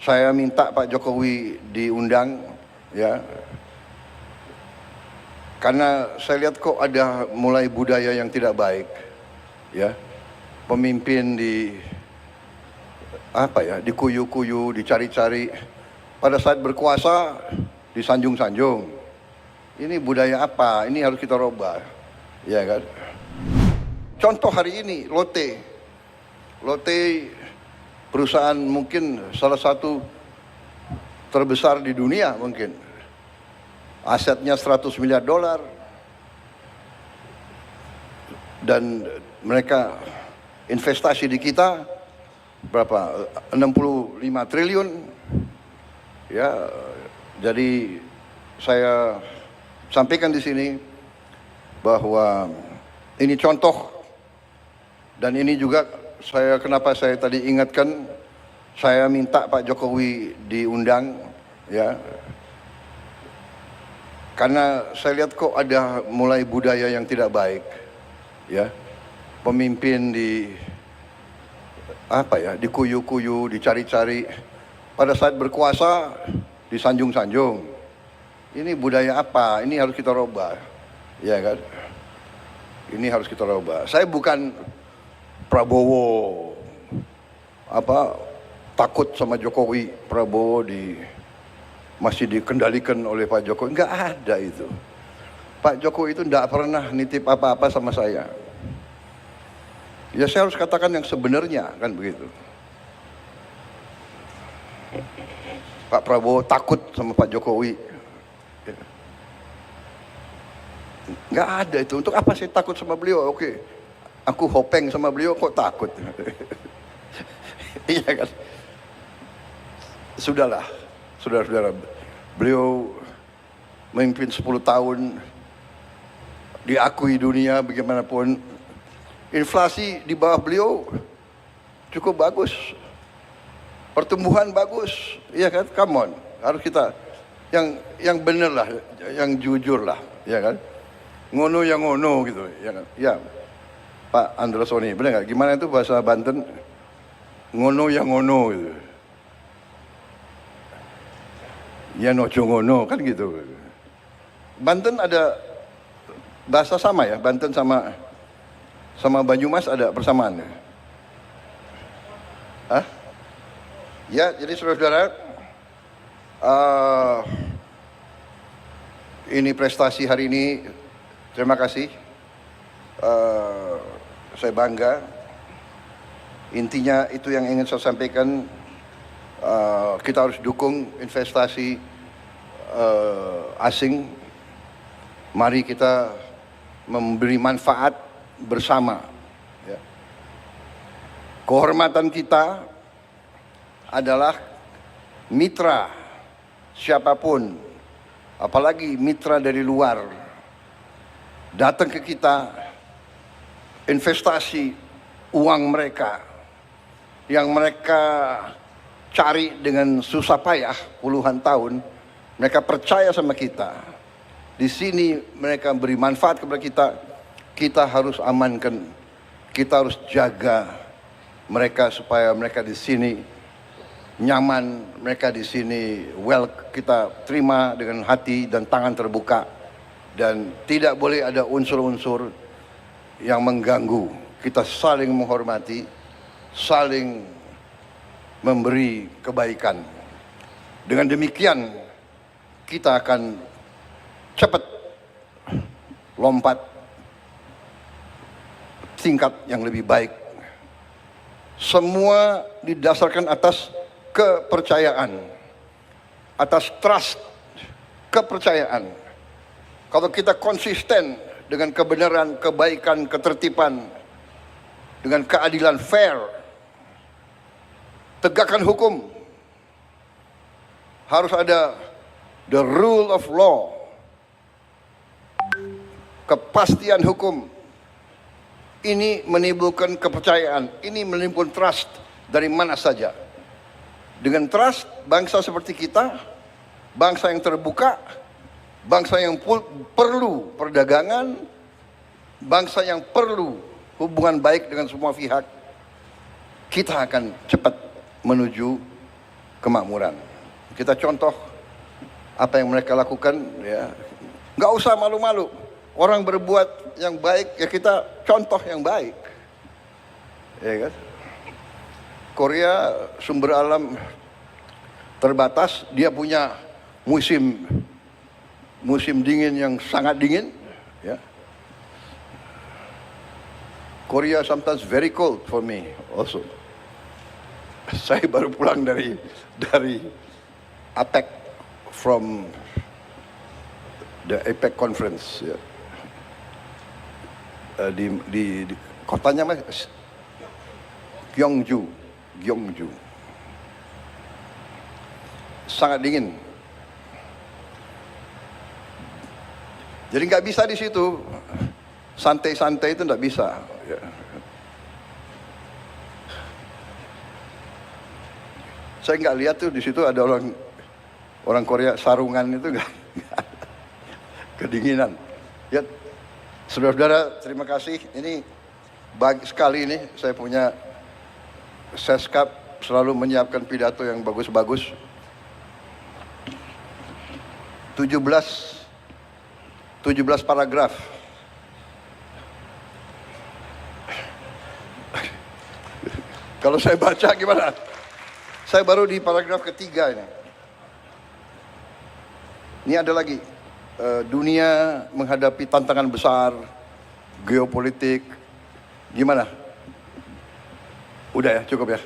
Saya minta Pak Jokowi diundang, ya, karena saya lihat kok ada mulai budaya yang tidak baik, ya, pemimpin dikuyu-kuyu, dicari-cari, pada saat berkuasa disanjung-sanjung. Ini budaya apa? Ini harus kita rubah, ya kan? Contoh hari ini Lotte perusahaan mungkin salah satu terbesar di dunia mungkin. Asetnya 100 miliar dolar. Dan mereka investasi di kita berapa? 65 triliun. Ya, jadi saya sampaikan di sini bahwa ini contoh, dan ini juga kenapa saya tadi ingatkan, saya minta Pak Jokowi diundang, ya, karena saya lihat kok ada mulai budaya yang tidak baik, ya, pemimpin dikuyu-kuyu, dicari-cari, pada saat berkuasa disanjung-sanjung. Ini budaya apa? Ini harus kita rubah, ya kan? Ini harus kita rubah. Saya bukan Prabowo takut sama Jokowi. Prabowo masih dikendalikan oleh Pak Jokowi. Enggak ada itu. Pak Jokowi itu enggak pernah nitip apa-apa sama saya. Ya saya harus katakan yang sebenarnya, kan begitu. Pak Prabowo takut sama Pak Jokowi. Enggak ada itu. Untuk apa saya takut sama beliau? Oke. Aku hopeng sama beliau, kok takut? Iya kan? Sudahlah, saudara-saudara. Beliau memimpin 10 tahun, diakui dunia bagaimanapun. Inflasi di bawah beliau cukup bagus. Pertumbuhan bagus, iya kan? Come on, harus kita yang bener lah, yang jujur lah, ya kan? Ngono yang ngono gitu, ya kan? Ya. Pak Androsoni, benar nggak? Gimana itu bahasa Banten? Ngono yang ngono gitu. Ya nojo ngono, kan gitu. Banten ada bahasa sama ya? Banten sama Banyumas ada persamaan ya? Hah? Ya, jadi saudara-saudara, ini prestasi hari ini, terima kasih. Saya bangga. Intinya itu yang ingin saya sampaikan. Kita harus dukung investasi asing. Mari kita memberi manfaat bersama, ya. Kehormatan kita adalah mitra siapapun, apalagi mitra dari luar, datang ke kita, investasi uang mereka yang mereka cari dengan susah payah puluhan tahun, mereka percaya sama kita. Di sini mereka beri manfaat kepada kita. Kita harus amankan, kita harus jaga mereka supaya mereka di sini nyaman, mereka di sini kita terima dengan hati dan tangan terbuka, dan tidak boleh ada unsur-unsur yang mengganggu. Kita saling menghormati, saling memberi kebaikan. Dengan demikian kita akan cepat lompat tingkat yang lebih baik. Semua didasarkan atas kepercayaan, atas trust, kepercayaan. Kalau kita konsisten dengan kebenaran, kebaikan, ketertiban, dengan keadilan fair, tegakkan hukum, harus ada the rule of law, kepastian hukum. Ini menimbulkan kepercayaan, ini menimbulkan trust dari mana saja. Dengan trust, bangsa seperti kita, bangsa yang terbuka, bangsa yang perlu perdagangan, bangsa yang perlu hubungan baik dengan semua pihak, kita akan cepat menuju kemakmuran. Kita contoh apa yang mereka lakukan, ya. Nggak usah malu-malu. Orang berbuat yang baik, ya kita contoh yang baik. Ya kan? Korea sumber alam terbatas, dia punya musim dingin yang sangat dingin, ya. Korea sometimes very cold for me also. Saya baru pulang dari APEC, from the APEC conference, ya. Di kotanya mas Gyeongju, sangat dingin. Jadi nggak bisa di situ santai-santai, itu nggak bisa. Ya. Saya nggak lihat tuh di situ ada orang Korea sarungan, itu nggak kedinginan. Ya, saudara-saudara, terima kasih. Ini baik sekali ini, saya punya Seskap selalu menyiapkan pidato yang bagus-bagus. 17 paragraf. Kalau saya baca gimana? Saya baru di paragraf ketiga ini. Ini ada lagi. Dunia menghadapi tantangan besar, geopolitik. Gimana? Udah ya, cukup ya.